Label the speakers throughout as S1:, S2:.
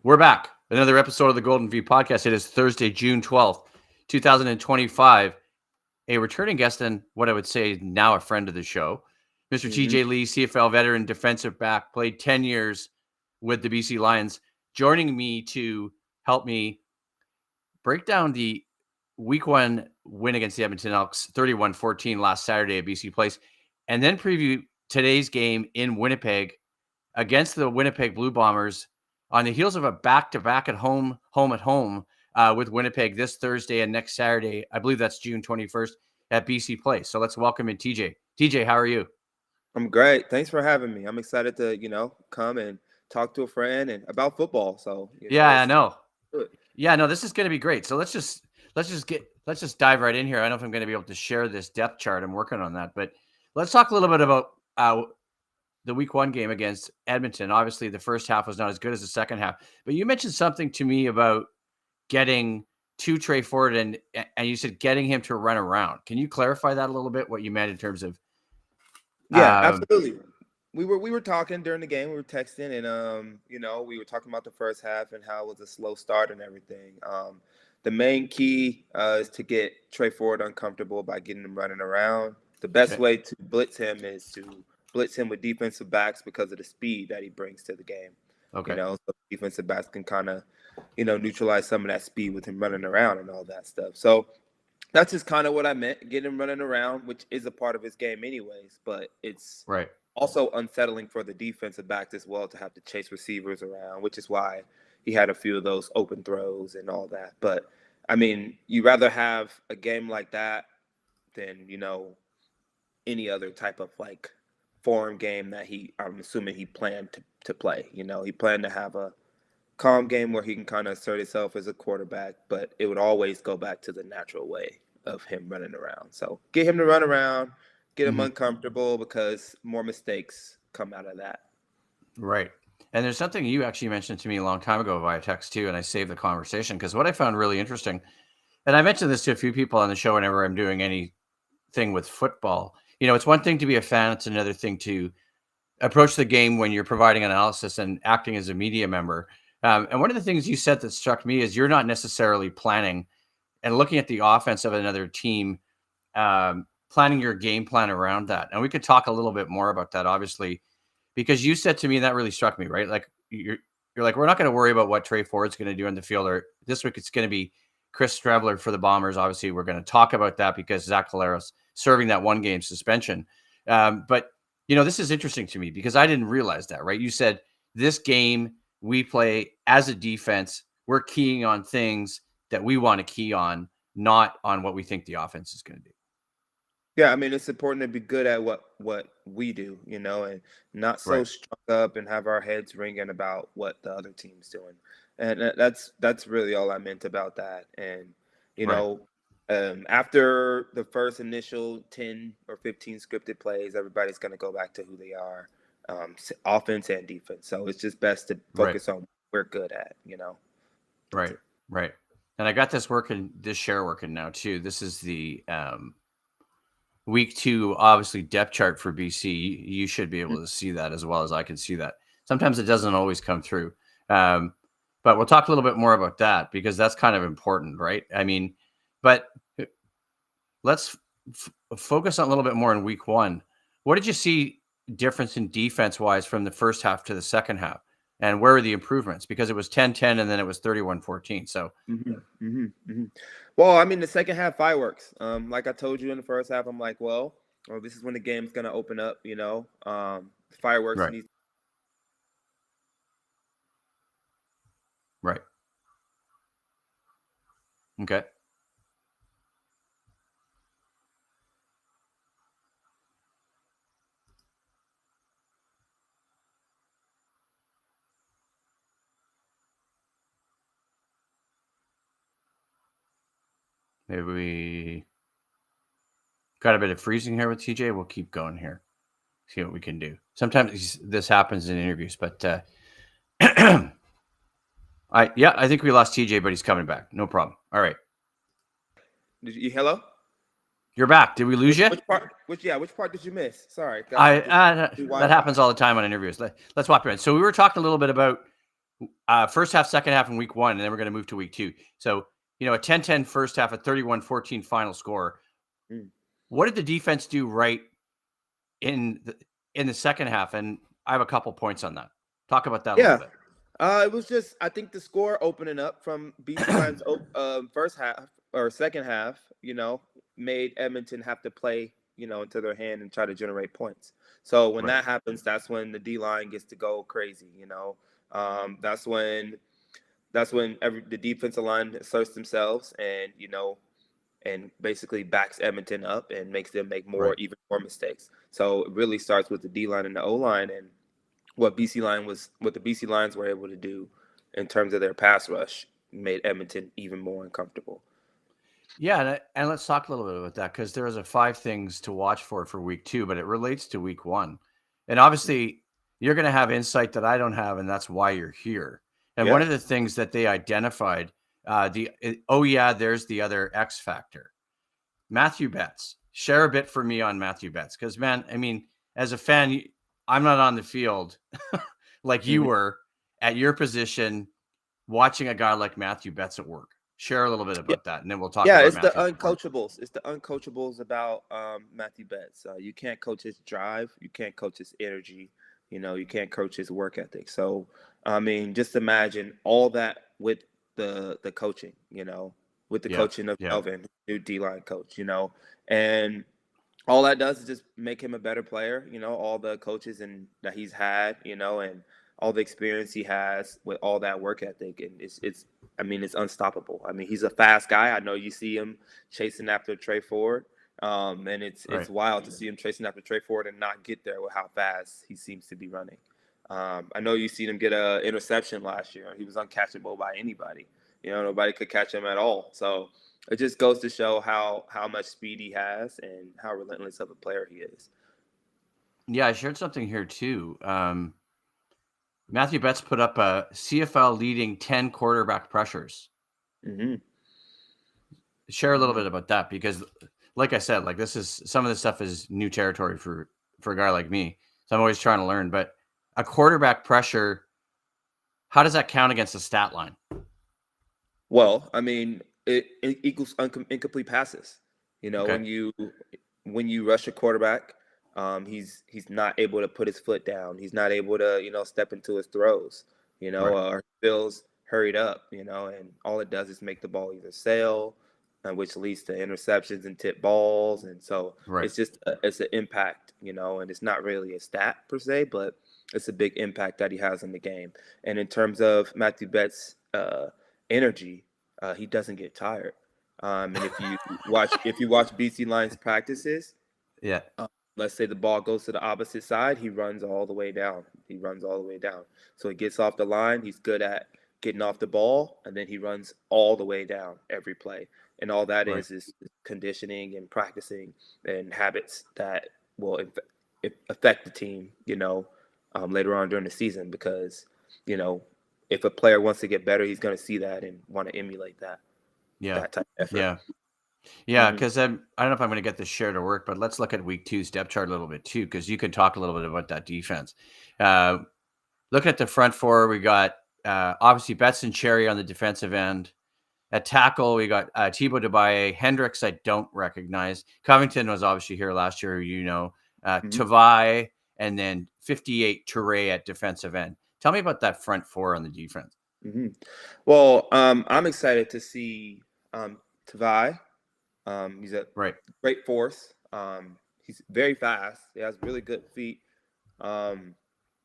S1: We're back. Another episode of the GoldenV Podcast. It is Thursday, June 12th, 2025. A returning guest and what I would say now a friend of the show, Mr. TJ Lee, CFL veteran, defensive back, played 10 years with the BC Lions, joining me to help me break down the week one win against the Edmonton Elks, 31-14 last Saturday at BC Place, and then preview today's game in Winnipeg against the Winnipeg Blue Bombers on the heels of a back-to-back at home with Winnipeg this Thursday and next Saturday. I believe that's June 21st at BC Place. So let's welcome in TJ. TJ, how are you?
S2: I'm great. Thanks for having me. I'm excited to, come and talk to a friend and about football. So
S1: I know. Yeah, no, this is going to be great. So let's just dive right in here. I don't know if I'm going to be able to share this depth chart. I'm working on that, but let's talk a little bit about the week one game against Edmonton. Obviously, the first half was not as good as the second half, but you mentioned something to me about getting to Trey Ford and you said getting him to run around. Can you clarify that a little bit? What you meant in terms of?
S2: Yeah, absolutely. We were talking during the game. We were texting, and we were talking about the first half and how it was a slow start and everything. The main key is to get Trey Ford uncomfortable by getting him running around. The best way to blitz him is to blitz him with defensive backs because of the speed that he brings to the game.
S1: Okay.
S2: So defensive backs can kind of, neutralize some of that speed with him running around and all that stuff. So that's just kind of what I meant, get him running around, which is a part of his game anyways, but it's also unsettling for the defensive backs as well to have to chase receivers around, which is why he had a few of those open throws and all that. But, I mean, you rather have a game like that than, any other type of, foreign game that I'm assuming he planned to play. He planned to have a calm game where he can kind of assert himself as a quarterback, but it would always go back to the natural way of him running around. So get him to run around, get him uncomfortable, because more mistakes come out of that.
S1: Right. And there's something you actually mentioned to me a long time ago via text too, and I saved the conversation because what I found really interesting, and I mentioned this to a few people on the show whenever I'm doing anything with football. It's one thing to be a fan. It's another thing to approach the game when you're providing analysis and acting as a media member. And one of the things you said that struck me is you're not necessarily planning and looking at the offense of another team, planning your game plan around that. And we could talk a little bit more about that, obviously, because you said to me, and that really struck me, right? Like you're like, we're not going to worry about what Trey Ford's going to do in the field, or this week it's going to be Chris Streveler for the Bombers. Obviously, we're going to talk about that because Zach Collaros serving that one game suspension. But, this is interesting to me because I didn't realize that, right? You said this game we play as a defense, we're keying on things that we want to key on, not on what we think the offense is going to do.
S2: Yeah, I mean, it's important to be good at what we do, and not so strung up and have our heads ringing about what the other team's doing. And that's really all I meant about that. And, after the first initial 10 or 15 scripted plays, everybody's going to go back to who they are, offense and defense. So it's just best to focus on what we're good at,
S1: Right. And I got this share working now too. This is the week two, obviously, depth chart for BC. You should be able to see that as well as I can see that. Sometimes it doesn't always come through. But we'll talk a little bit more about that because that's kind of important, right? I mean, but let's focus on a little bit more in week one. What did you see difference in defense-wise from the first half to the second half? And where are the improvements? Because it was 10-10 and then it was 31-14. So,
S2: Well, I mean, the second half fireworks. Like I told you in the first half, I'm like, well, this is when the game's going to open up, fireworks.
S1: Right. Right. Okay. Maybe we got a bit of freezing here with TJ. We'll keep going here. See what we can do. Sometimes this happens in interviews, but I think we lost TJ, but he's coming back. No problem. All right.
S2: Hello?
S1: You're back. Did we lose you?
S2: Which part did you miss? Sorry.
S1: That happens all the time on interviews. Let's walk around. So we were talking a little bit about first half, second half in week 1, and then we're going to move to week 2. So, a 10-10 first half, a 31-14 final score. What did the defense do right in the second half? And I have a couple points on that. Talk about that a little bit.
S2: It was just, I think the score opening up from BC Lions first half or second half, made Edmonton have to play, into their hand and try to generate points. So when that happens, that's when the D-line gets to go crazy, That's when the defensive line asserts themselves and basically backs Edmonton up and makes them make even more mistakes. So it really starts with the D-line and the O-line, and what the BC Lions were able to do in terms of their pass rush made Edmonton even more uncomfortable.
S1: Yeah, and let's talk a little bit about that, because there was 5 things to watch for week 2, but it relates to week 1. And obviously, you're going to have insight that I don't have, and that's why you're here. And one of the things that they identified, there's the other X factor. Matthew Betts. Share a bit for me on Matthew Betts, because, man, I mean, as a fan, I'm not on the field like you were at your position watching a guy like Matthew Betts at work. Share a little bit about that, and then we'll talk about
S2: it's the uncoachables. It's the uncoachables about Matthew Betts. You can't coach his drive. You can't coach his energy. You can't coach his work ethic. So, I mean, just imagine all that with the coaching, with the coaching of Melvin, new D-line coach, and all that does is just make him a better player, all the coaches that he's had, and all the experience he has with all that work ethic. And it's unstoppable. I mean, he's a fast guy. I know you see him chasing after Trey Ford. And it's wild to see him chasing after Trey Ford and not get there with how fast he seems to be running. I know you seen him get an interception last year. He was uncatchable by anybody. Nobody could catch him at all. So it just goes to show how much speed he has and how relentless of a player he is.
S1: Yeah, I shared something here too. Matthew Betts put up a CFL leading 10 quarterback pressures. Share a little bit about that, because like I said, some of this stuff is new territory for a guy like me. So I'm always trying to learn, but a quarterback pressure, how does that count against the stat line?
S2: Well, I mean, it equals incomplete passes. When you rush a quarterback, he's not able to put his foot down. He's not able to, step into his throws, or feels hurried up, and all it does is make the ball either sail, which leads to interceptions and tip balls. And so it's just, it's an impact, and it's not really a stat per se, but it's a big impact that he has in the game. And in terms of Matthew Betts' energy, he doesn't get tired. And if you watch BC Lions practices, let's say the ball goes to the opposite side, he runs all the way down. So he gets off the line. He's good at getting off the ball, and then he runs all the way down every play. And all that is conditioning and practicing and habits that will affect the team, later on during the season, because, if a player wants to get better, he's going to see that and want to emulate that. That type of effort.
S1: Yeah, because I don't know if I'm going to get this share to work, but let's look at week 2's depth chart a little bit too, because you can talk a little bit about that defense. Looking at the front four, we got obviously Betts and Cherry on the defensive end. At tackle, we got Thibaut Debaye. Hendricks, I don't recognize. Covington was obviously here last year, Tavai, and then 58 Touré at defensive end. Tell me about that front four on the defense.
S2: Well, I'm excited to see Tavai. He's a great force. He's very fast. He has really good feet.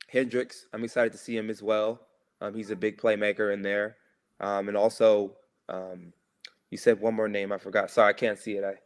S2: Hendricks, I'm excited to see him as well. He's a big playmaker in there. And also, you said one more name. I forgot. Sorry, I can't see it.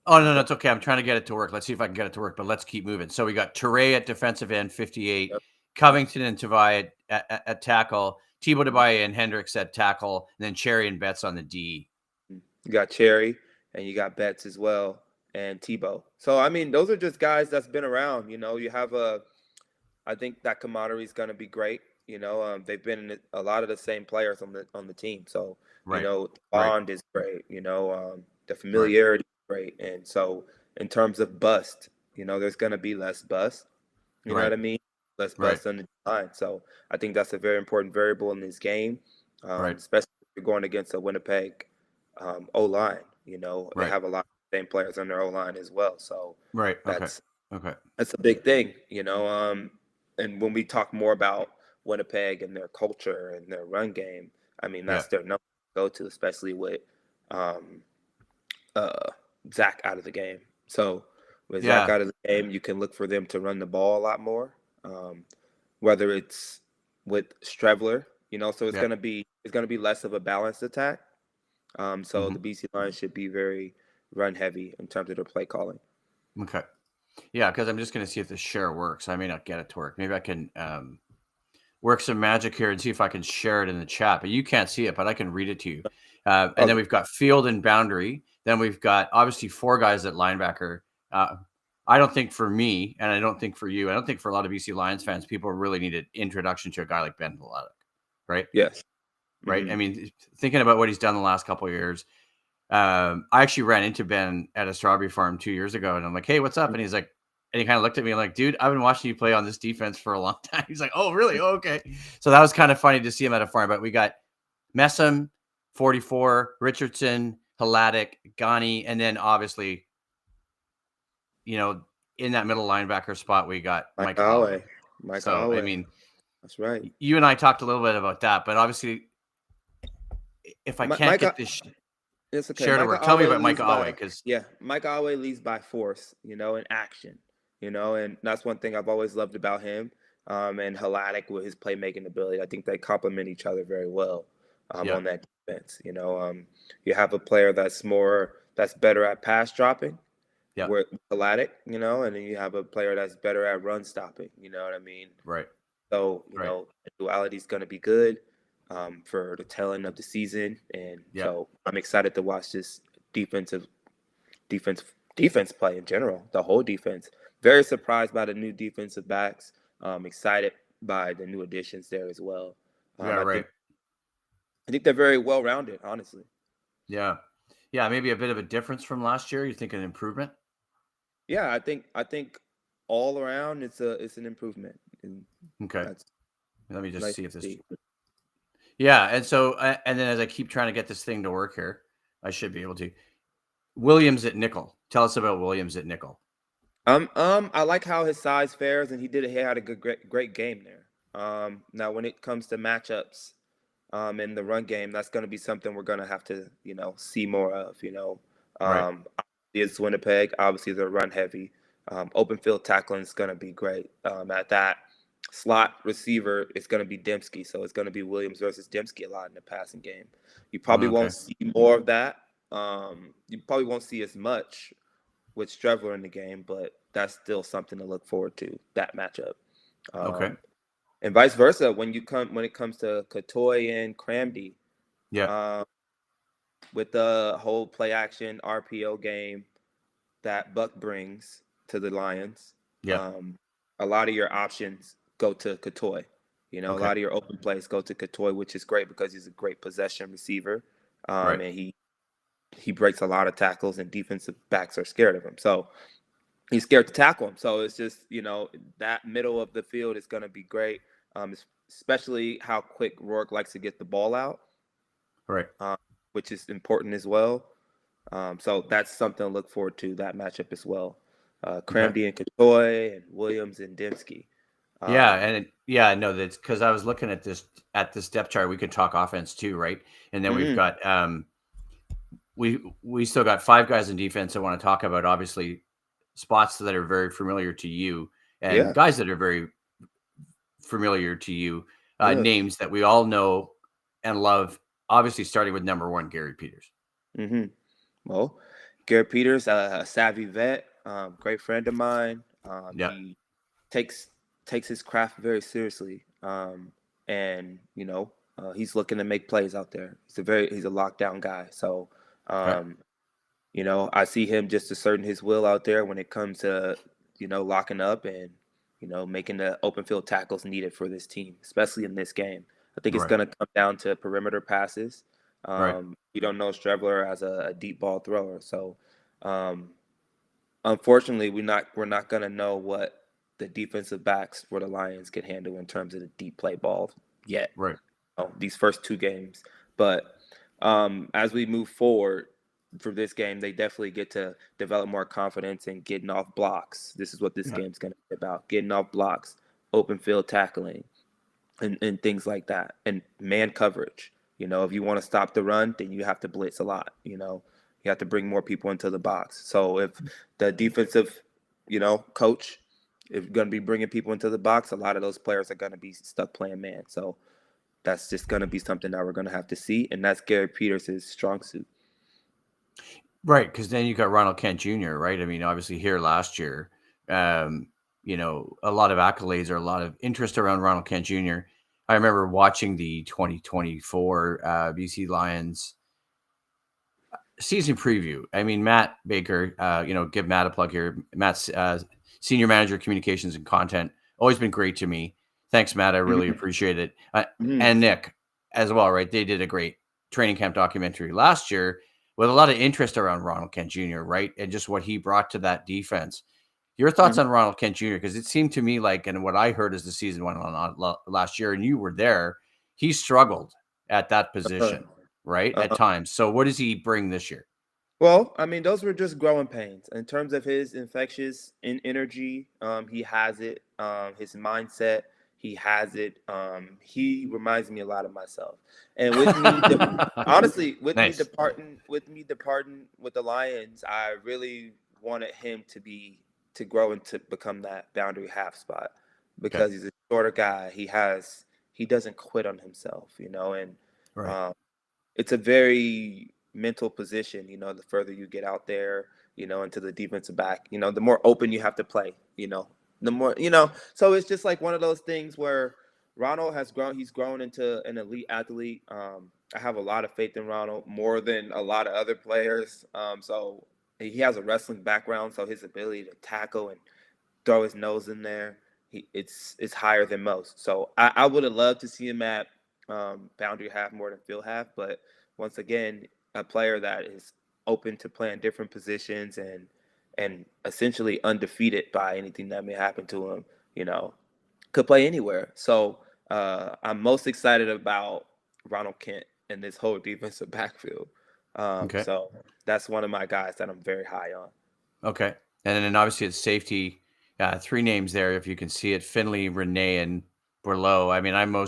S1: No, it's okay. I'm trying to get it to work. Let's see if I can get it to work, but let's keep moving. So we got Touré at defensive end, 58. Yep. Covington and Tavai at tackle. Thibaut Debaye and Hendricks at tackle. And then Cherry and Betts on the D.
S2: You got Cherry, and you got Betts as well, and Thibaut. So, I mean, those are just guys that's been around. You have I think that camaraderie is going to be great. They've been in a lot of the same players on the team. So, the bond is great. The familiarity is great. And so, in terms of bust, there's going to be less bust. You know what I mean? less
S1: Right.
S2: bust on the line. So I think that's a very important variable in this game,
S1: Right.
S2: especially if you're going against a Winnipeg O-line. They
S1: Right.
S2: have a lot of the same players on their O-line as well. So
S1: Right. Okay.
S2: that's
S1: Okay.
S2: that's a big thing. And when we talk more about Winnipeg and their culture and their run game, I mean,
S1: Yeah.
S2: that's their number to go to, especially with um, Zach out of the game. So with Zach
S1: Yeah.
S2: out of the game, you can look for them to run the ball a lot more, whether it's with Strevler, so it's
S1: Yeah.
S2: gonna be less of a balanced attack. So
S1: Hmm.
S2: the BC Lions should be very run heavy in terms of their play calling.
S1: Okay. Yeah, because I'm just going to see if the share works. I may not get it to work. Maybe I can work some magic here and see if I can share it in the chat. But you can't see it, but I can read it to you. And then
S2: Okay.
S1: we've got field and boundary. Then we've got obviously 4 guys at linebacker. I don't think for me, and I don't think for you, I don't think for a lot of BC Lions fans, people really need an introduction to a guy like Ben Vladeck, right?
S2: Yes.
S1: Right.
S2: Mm-hmm.
S1: I mean, thinking about what he's done the last couple of years. I actually ran into Ben at a strawberry farm 2 years ago, and I'm like, "Hey, what's up?" And he's like, and he kind of looked at me like, "Dude, I've been watching you play on this defense for a long time." He's like, "Oh, really? Oh, okay." So that was kind of funny to see him at a farm. But we got Messam, 44, Richardson, Hladek, Ghani, and then obviously, in that middle linebacker spot, we got Mike Holloway. So I mean,
S2: that's right.
S1: you and I talked a little bit about that, but obviously, if I can't get this
S2: it's okay.
S1: share to work, tell me about Mike Holloway, because
S2: Mike Holloway leads by force, in action, and that's one thing I've always loved about him. And Hladek with his playmaking ability, I think they complement each other very well on that defense. You have a player that's better at pass dropping, with Hladek, and then you have a player that's better at run stopping. You know what I mean?
S1: right.
S2: So the duality is going to be good for the tail end of the season, and so I'm excited to watch this defense play in general. The whole defense. Very surprised by the new defensive backs. Excited by the new additions there as well. I think they're very well rounded, honestly.
S1: Yeah. Maybe a bit of a difference from last year. You think an improvement?
S2: Yeah, I think all around it's an improvement.
S1: Okay. Let me just see if this.
S2: See.
S1: Yeah, and so and then as I keep trying to get this thing to work here, I should be able to. Williams at nickel. Tell us about Williams at nickel.
S2: I like how his size fares, and he had a great game there. Now when it comes to matchups, in the run game, that's going to be something we're going to have to, see more of. It's Winnipeg. Obviously, they're run heavy. Open field tackling is going to be great. At that slot receiver, it's going to be Dembski. So it's going to be Williams versus Dembski a lot in the passing game. You probably won't see more of that. You probably won't see as much with Strevler in the game, but that's still something to look forward to, that matchup. And vice versa when it comes to Katoy and Cramdy. With the whole play action RPO game that Buck brings to the Lions. A lot of your options go to Katoy. A lot of your open plays go to Katoy, which is great because he's a great possession receiver. And he breaks a lot of tackles, and defensive backs are scared of him. So he's scared to tackle him. So it's just, that middle of the field is going to be great, especially how quick Rourke likes to get the ball out. Which is important as well. So that's something to look forward to, that matchup as well. Cramdy and Katoy, and Williams and Dembski.
S1: That's because I was looking at this depth chart. We could talk offense too, right? And then we've got we still got 5 guys in defense I want to talk about. Obviously, spots that are very familiar to you, and guys that are very familiar to you. Names that we all know and love. Obviously, starting with number 1, Gary Peters.
S2: Well, Gary Peters, a savvy vet, great friend of mine. He takes his craft very seriously, and he's looking to make plays out there. He's a lockdown guy. So, I see him just asserting his will out there when it comes to locking up and making the open field tackles needed for this team, especially in this game. I think it's going to come down to perimeter passes. You don't know Strevler as a deep ball thrower, so unfortunately, we're not going to know what the defensive backs for the Lions can handle in terms of the deep play ball yet.
S1: Right.
S2: These first 2 games. But as we move forward for this game, they definitely get to develop more confidence in getting off blocks. This is what this game's going to be about: getting off blocks, open field tackling, and things like that, and man coverage. If you want to stop the run, then you have to blitz a lot. You have to bring more people into the box. So if the defensive, coach is going to be bringing people into the box, a lot of those players are going to be stuck playing man. So that's just going to be something that we're going to have to see, and that's Gary Peters' strong suit.
S1: Right, because then you got Ronald Kent Jr., right? I mean, obviously here last year, a lot of accolades or a lot of interest around Ronald Kent Jr. I remember watching the 2024 BC Lions season preview. I mean, Matt Baker, give Matt a plug here. Matt's senior manager, communications and content, always been great to me. Thanks, Matt. I really appreciate it. And Nick as well, right? They did a great training camp documentary last year with a lot of interest around Ronald Kent Jr., right? And just what he brought to that defense. Your thoughts on Ronald Kent Jr.? Because it seemed to me like, and what I heard as the season went on last year, and you were there, he struggled at that position, right? At times. So what does he bring this year?
S2: Well, I mean, those were just growing pains. In terms of his infectious energy, he has it. His mindset, he has it. He reminds me a lot of myself. And with me, honestly, with me departing with the Lions, I really wanted him to grow and to become that boundary half spot, because he's a shorter guy. He doesn't quit on himself, and it's a very mental position. The further you get out there, into the defensive back, the more open you have to play, the more, so it's just like one of those things where Ronald has grown. He's grown into an elite athlete. I have a lot of faith in Ronald, more than a lot of other players. So he has a wrestling background, so his ability to tackle and throw his nose in there, it's higher than most. So I would have loved to see him at boundary half more than field half, but once again, a player that is open to playing different positions and essentially undefeated by anything that may happen to him, could play anywhere. So I'm most excited about Ronald Kent and this whole defensive backfield. So that's one of my guys that I'm very high on.
S1: Okay. And then obviously it's safety. 3 names there, if you can see it: Finley, Renee, and Borleau. I mean, I don't know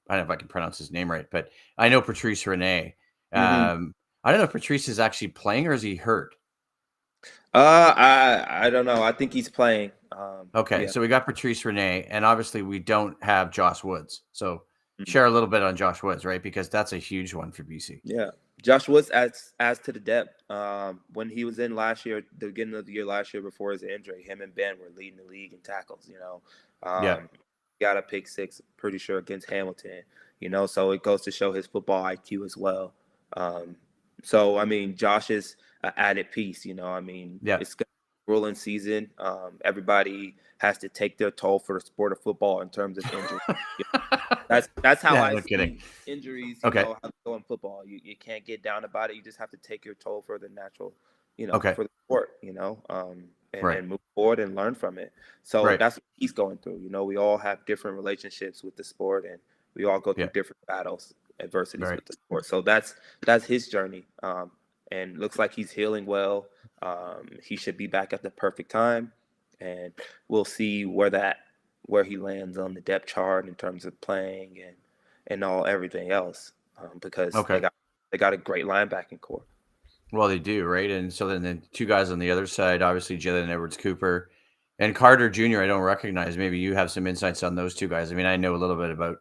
S1: if I can pronounce his name right, but I know Patrice Renee. I don't know if Patrice is actually playing, or is he hurt?
S2: I don't know. I think he's playing.
S1: So we got Patrice Renee, and obviously we don't have Josh Woods. So share a little bit on Josh Woods, right? Because that's a huge one for BC.
S2: Yeah. Josh Woods adds to the depth. When he was in last year, the beginning of the year last year before his injury, him and Ben were leading the league in tackles, Got a pick 6, pretty sure, against Hamilton, so it goes to show his football IQ as well. So, I mean, Josh is an added piece, it's going to be a rolling season. Everybody has to take their toll for the sport of football in terms of injury. That's how I see injuries, how they go in football. You can't get down about it. You just have to take your toll for the natural, for the sport, and move forward and learn from it. So that's what he's going through. We all have different relationships with the sport, and we all go through different battles, adversities with the sport. So that's his journey. And looks like he's healing well. He should be back at the perfect time, and we'll see where he lands on the depth chart in terms of playing and everything else. Because they got a great linebacking core.
S1: Well, they do, right? And so then the 2 guys on the other side, obviously Jalen Edwards-Cooper and Carter Jr., I don't recognize. Maybe you have some insights on those 2 guys. I mean, I know a little bit about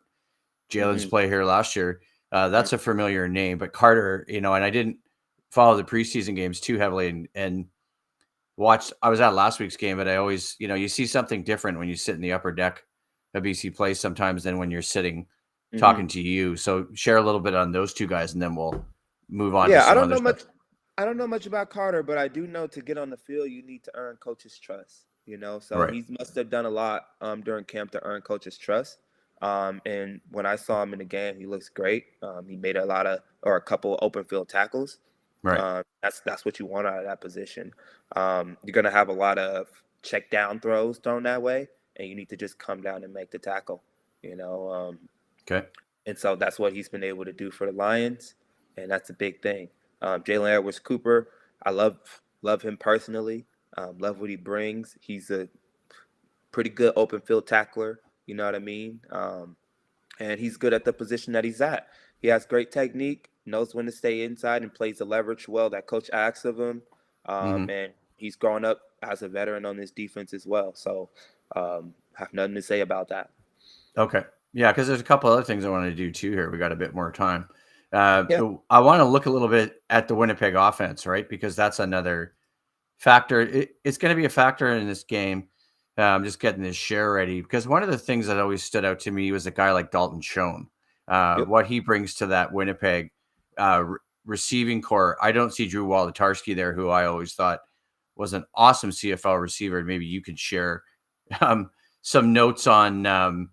S1: Jalen's play here last year. That's a familiar name, but Carter, and I didn't follow the preseason games too heavily and watched. I was at last week's game, but I always, you see something different when you sit in the upper deck of BC Place sometimes than when you're sitting talking to you. So share a little bit on those 2 guys, and then we'll move on.
S2: Yeah, I don't know much. I don't know much about Carter, but I do know to get on the field, you need to earn coach's trust. So he must have done a lot during camp to earn coach's trust. And when I saw him in the game, he looks great. He made a couple open field tackles.
S1: Right.
S2: That's what you want out of that position. You're going to have a lot of check down throws thrown that way, and you need to just come down and make the tackle, you know.
S1: Okay.
S2: And so that's what he's been able to do for the Lions, and that's a big thing. Jalen Edwards Cooper, I love him personally. Love what he brings. He's a pretty good open field tackler. You know what I mean? And he's good at the position that he's at. He has great technique, knows when to stay inside, and plays the leverage well that coach asks of him. And he's grown up as a veteran on this defense as well. So have nothing to say about that.
S1: Okay. Yeah, because there's a couple other things I want to do too here. We got a bit more time.
S2: Yeah.
S1: I want to look a little bit at the Winnipeg offense, right? Because that's another factor. It's going to be a factor in this game. Just getting this share ready. Because one of the things that always stood out to me was a guy like Dalton Schoen. What he brings to that Winnipeg receiving core. I don't see Drew Wolodarski there, who I always thought was an awesome CFL receiver. Maybe you could share some notes on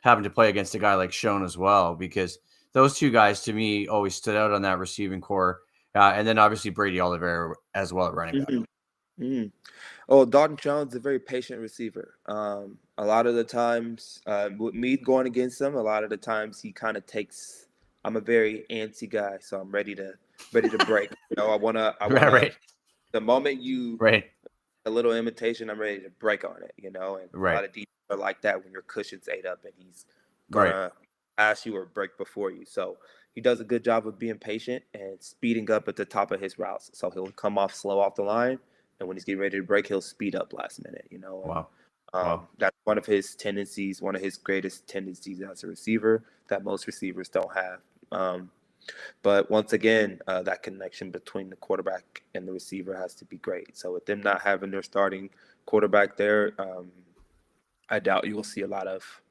S1: having to play against a guy like Schoen as well, because those two guys to me always stood out on that receiving core. And then obviously Brady Oliveira as well at running back.
S2: Oh, Dalton Schoen's a very patient receiver. A lot of the times, with me going against him, a lot of the times he kind of takes. I'm a very antsy guy, so I'm ready to break. You know, I wanna.
S1: Right.
S2: The moment you a little imitation, I'm ready to break on it. You know, and a lot of defense are like that when your cushion's ate up and he's gonna pass you or break before you. So he does a good job of being patient and speeding up at the top of his routes. So he'll come off slow off the line. And when he's getting ready to break, he'll speed up last minute, you know.
S1: Wow.
S2: That's one of his tendencies, one of his greatest tendencies as a receiver that most receivers don't have. But once again, that connection between the quarterback and the receiver has to be great. So with them not having their starting quarterback there, I doubt you will see a lot of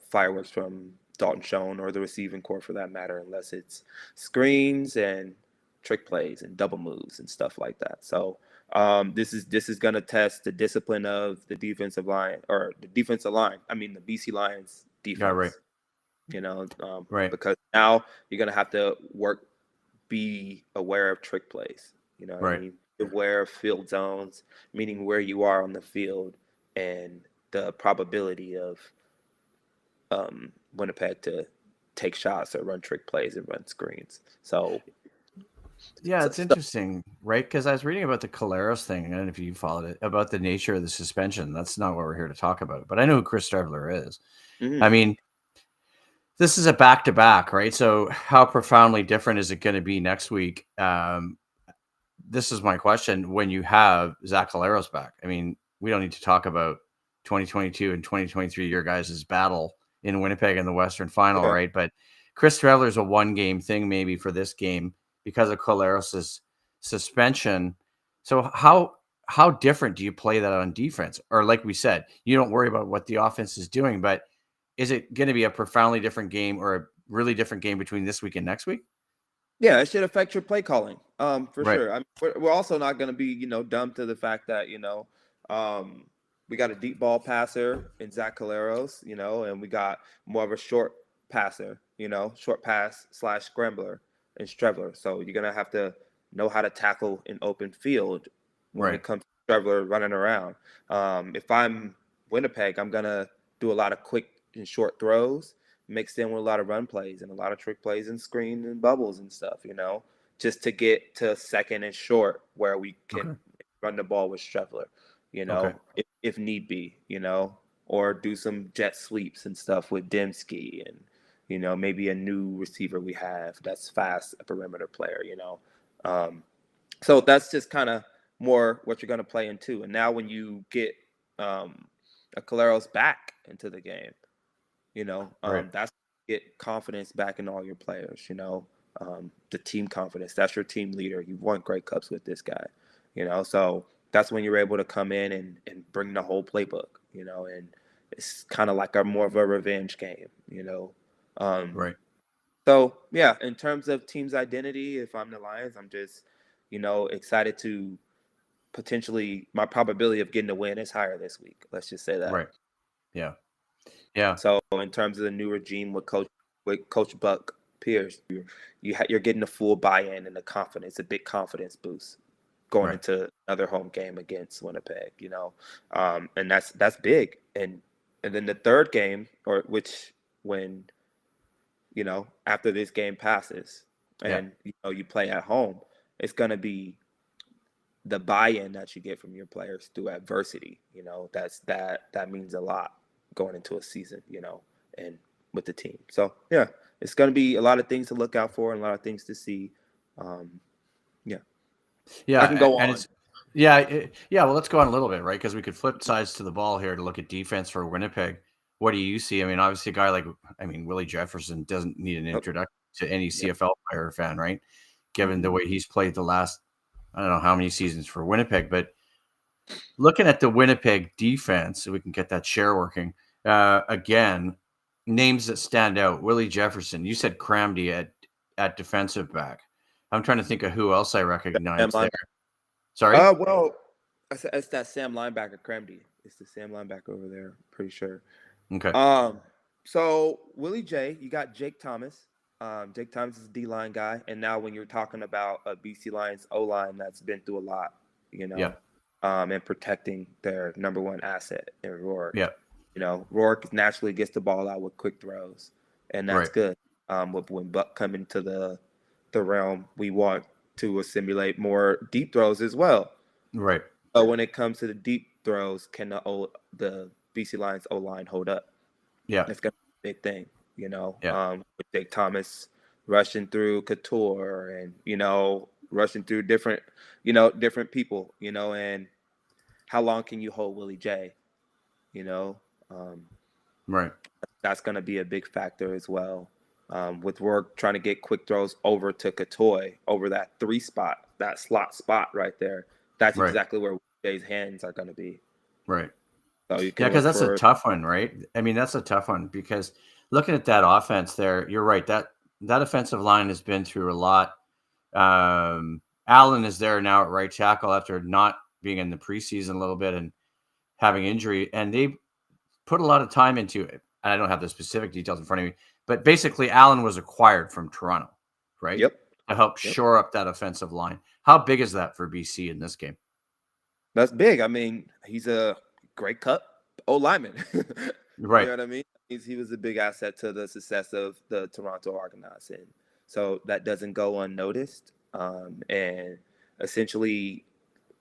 S2: fireworks from Dalton Schoen or the receiving core for that matter, unless it's screens and trick plays and double moves and stuff like that. So this is going to test the discipline of the defensive line. I mean, the BC Lions defense.
S1: Yeah, right.
S2: You know, because now you're going to have to be aware of trick plays. You know what I mean? Aware of field zones, meaning where you are on the field and the probability of Winnipeg to take shots or run trick plays and run screens. So
S1: yeah, it's interesting, right? Because I was reading about the Collaros thing, and if you followed it, about the nature of the suspension. That's not what we're here to talk about. But I know who Chris Streveler is. I mean, this is a back-to-back, right? So how profoundly different is it going to be next week? This is my question. When you have Zach Collaros back, I mean, we don't need to talk about 2022 and 2023, your guys' battle in Winnipeg in the Western Final, right? But Chris Streveler is a one-game thing maybe for this game, because of Collaros' suspension. So how different do you play that on defense? Or like we said, you don't worry about what the offense is doing, but is it going to be a profoundly different game or a really different game between this week and next week?
S2: Yeah, it should affect your play calling, for sure. I mean, we're also not going to be, dumb to the fact that, we got a deep ball passer in Zach Collaros, and we got more of a short passer, short pass / scrambler and Streveler. So you're going to have to know how to tackle an open field when it comes to Streveler running around. If I'm Winnipeg, I'm going to do a lot of quick and short throws mixed in with a lot of run plays and a lot of trick plays and screen and bubbles and stuff, just to get to second and short where we can run the ball with Streveler, if need be, or do some jet sweeps and stuff with Dembski and, maybe a new receiver we have that's fast, a perimeter player, So that's just kind of more what you're going to play into. And now when you get a Collaros back into the game, that's get confidence back in all your players, the team confidence. That's your team leader. You've won Grey Cups with this guy, so that's when you're able to come in and bring the whole playbook, and it's kind of like more of a revenge game, So yeah, in terms of team's identity, if I'm the Lions, I'm just, excited to potentially, my probability of getting a win is higher this week. Let's just say that.
S1: Right. Yeah. Yeah.
S2: So in terms of the new regime with Coach Buck Pierce, you're getting a full buy-in and a confidence, a big confidence boost. going into another home game against Winnipeg, and that's big. And then the third game, when after this game passes and you play at home, it's going to be the buy-in that you get from your players through adversity. That means a lot going into a season, and with the team. So yeah, it's going to be a lot of things to look out for and a lot of things to see.
S1: Yeah,
S2: I can go
S1: and
S2: on.
S1: Well, let's go on a little bit, right? Because we could flip sides to the ball here to look at defense for Winnipeg. What do you see? I mean, obviously, a guy like Willie Jefferson doesn't need an introduction to any CFL player or fan, right? Given the way he's played the last, I don't know how many seasons for Winnipeg, but looking at the Winnipeg defense, so we can get that share working again. Names that stand out: Willie Jefferson. You said Cramdy at defensive back. I'm trying to think of who else I recognize there. Sorry?
S2: Well, it's that Sam linebacker, Cramdy. It's the Sam linebacker over there, pretty sure.
S1: Okay.
S2: So Willie J, you got Jake Thomas. Jake Thomas is a D-line guy. And now when you're talking about a BC Lions O-line that's been through a lot, and protecting their number one asset in Rourke.
S1: Yeah.
S2: Rourke naturally gets the ball out with quick throws, and that's good. When Buck come into the realm, we want to simulate more deep throws as well.
S1: Right.
S2: But when it comes to the deep throws, can the BC Lions O-line hold up?
S1: Yeah.
S2: That's going to be a big thing, with Jake Thomas rushing through Couture and, rushing through different people, and how long can you hold Willie J?
S1: Right.
S2: That's going to be a big factor as well. With Rourke trying to get quick throws over to Katoy over that 3 spot, that slot spot right there. That's exactly where Jay's hands are going to be.
S1: Right.
S2: So
S1: because that's a tough one, right? I mean, that's a tough one because looking at that offense there, you're right. That offensive line has been through a lot. Allen is there now at right tackle after not being in the preseason a little bit and having injury, and they put a lot of time into it. I don't have the specific details in front of me, but basically Allen was acquired from Toronto, right?
S2: Yep.
S1: To help shore up that offensive line. How big is that for BC in this game?
S2: That's big. I mean, he's a Grey Cup O-lineman.
S1: Right.
S2: You know what I mean? He was a big asset to the success of the Toronto Argonauts. And so that doesn't go unnoticed. And essentially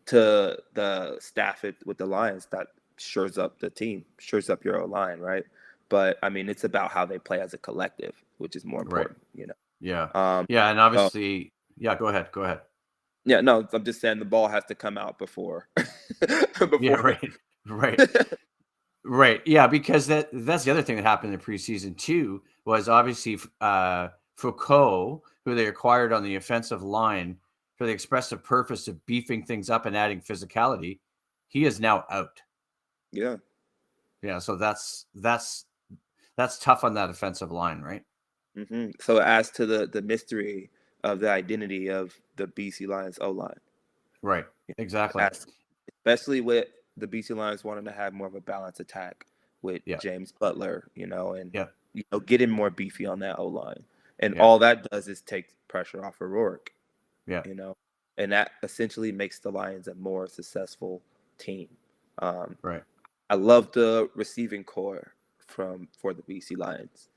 S2: to the staff with the Lions, that shores up the team, shores up your O-line, right? But, I mean, it's about how they play as a collective, which is more important,
S1: Yeah. And obviously, go ahead.
S2: Yeah, no, I'm just saying the ball has to come out before.
S1: Yeah, right. Yeah, because that's the other thing that happened in the preseason too, was obviously Foucault, who they acquired on the offensive line for the expressive purpose of beefing things up and adding physicality. He is now out.
S2: Yeah.
S1: Yeah, so that's tough on that offensive line, right?
S2: Mm-hmm. So as to the mystery of the identity of the BC Lions O-line.
S1: Right, exactly.
S2: Especially with the BC Lions wanting to have more of a balanced attack with James Butler, and getting more beefy on that O-line. And all that does is take pressure off of Rourke.
S1: Yeah.
S2: And that essentially makes the Lions a more successful team.
S1: Right.
S2: I love the receiving core for the BC Lions.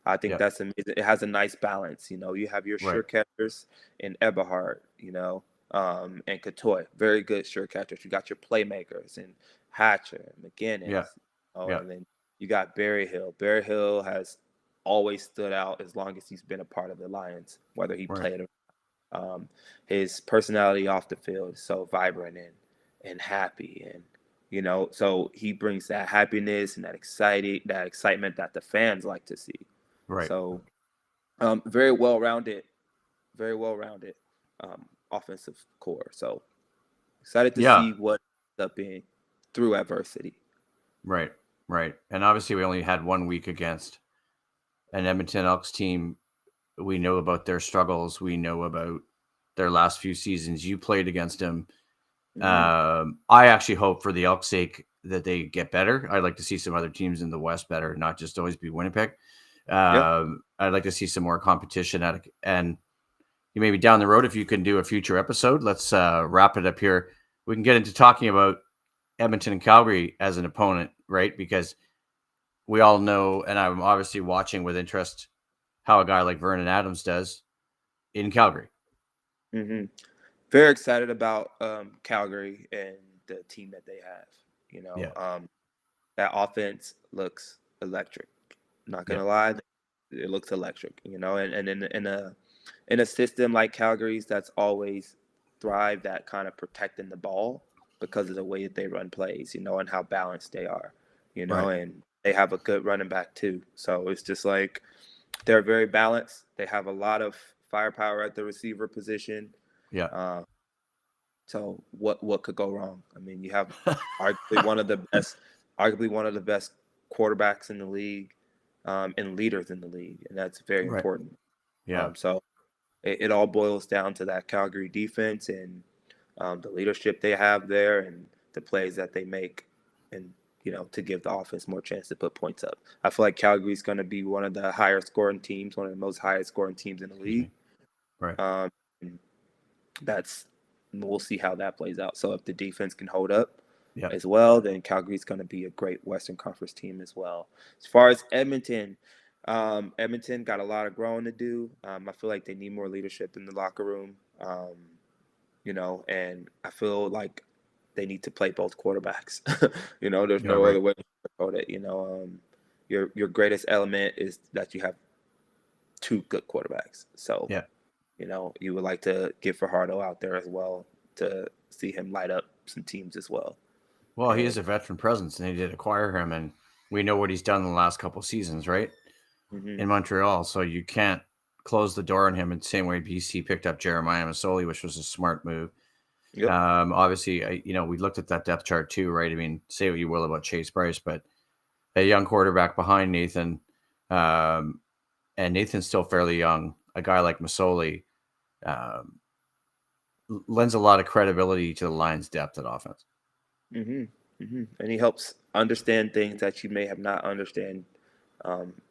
S2: I think that's amazing. It has a nice balance. You have your sure catchers in Eberhardt, and Katoy, very good sure catchers. You got your playmakers and Hatcher, McGinnis, and then you got Barry Hill. Barry Hill has always stood out as long as he's been a part of the Lions, whether he played or not. His personality off the field is so vibrant and happy, and so he brings that happiness and that excitement that the fans like to see.
S1: Right.
S2: So, very well-rounded offensive core. So, excited to see what ends up being through adversity.
S1: Right. And obviously, we only had 1 week against an Edmonton Elks team. We know about their struggles. We know about their last few seasons. You played against them. Mm-hmm. I actually hope for the Elks' sake that they get better. I'd like to see some other teams in the West better, not just always be Winnipeg. I'd like to see some more competition and maybe down the road, if you can do a future episode, let's wrap it up here. We can get into talking about Edmonton and Calgary as an opponent, right? Because we all know, and I'm obviously watching with interest how a guy like Vernon Adams does in Calgary.
S2: Mm-hmm. Very excited about Calgary and the team that they have. That offense looks electric. Not gonna lie, it looks electric. And in a system like Calgary's that's always thrived at kind of protecting the ball because of the way that they run plays, and how balanced they are, and they have a good running back too. So it's just like they're very balanced. They have a lot of firepower at the receiver position.
S1: Yeah.
S2: So what could go wrong? I mean, you have arguably one of the best quarterbacks in the league, and leaders in the league, and that's very important.
S1: Yeah.
S2: So it all boils down to that Calgary defense and the leadership they have there and the plays that they make, and to give the offense more chance to put points up. I feel like Calgary's going to be one of the higher scoring teams, one of the most highest scoring teams in the league.
S1: Right.
S2: We'll see how that plays out. So if the defense can hold up as well, then Calgary's going to be a great Western Conference team as well. As far as Edmonton got a lot of growing to do. I feel like they need more leadership in the locker room, and I feel like they need to play both quarterbacks. There's no other way to put it. Your greatest element is that you have two good quarterbacks. So, you would like to get Fajardo out there as well to see him light up some teams as well.
S1: Well, he is a veteran presence, and they did acquire him, and we know what he's done in the last couple of seasons, right?
S2: Mm-hmm.
S1: In Montreal. So you can't close the door on him in the same way BC picked up Jeremiah Masoli, which was a smart move.
S2: Yep.
S1: Obviously, we looked at that depth chart too, right? I mean, say what you will about Chase Bryce, but a young quarterback behind Nathan, and Nathan's still fairly young. A guy like Masoli lends a lot of credibility to the Lions' depth at offense.
S2: Mm-hmm. Mm-hmm. And he helps understand things that you may have not understand,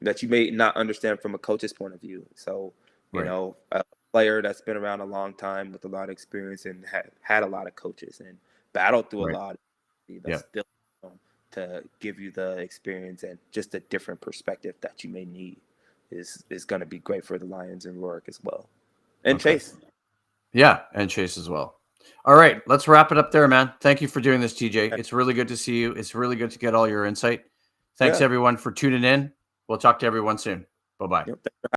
S2: that you may not understand from a coach's point of view. So, a player that's been around a long time with a lot of experience and had a lot of coaches and battled through a lot, that's still to give you the experience and just a different perspective that you may need is going to be great for the Lions and Rourke as well. And Chase.
S1: Yeah, and Chase as well. All right, let's wrap it up there, man. Thank you for doing this, TJ. It's really good to see you. It's really good to get all your insight. Thanks, everyone, for tuning in. We'll talk to everyone soon. Bye-bye.
S2: Yep.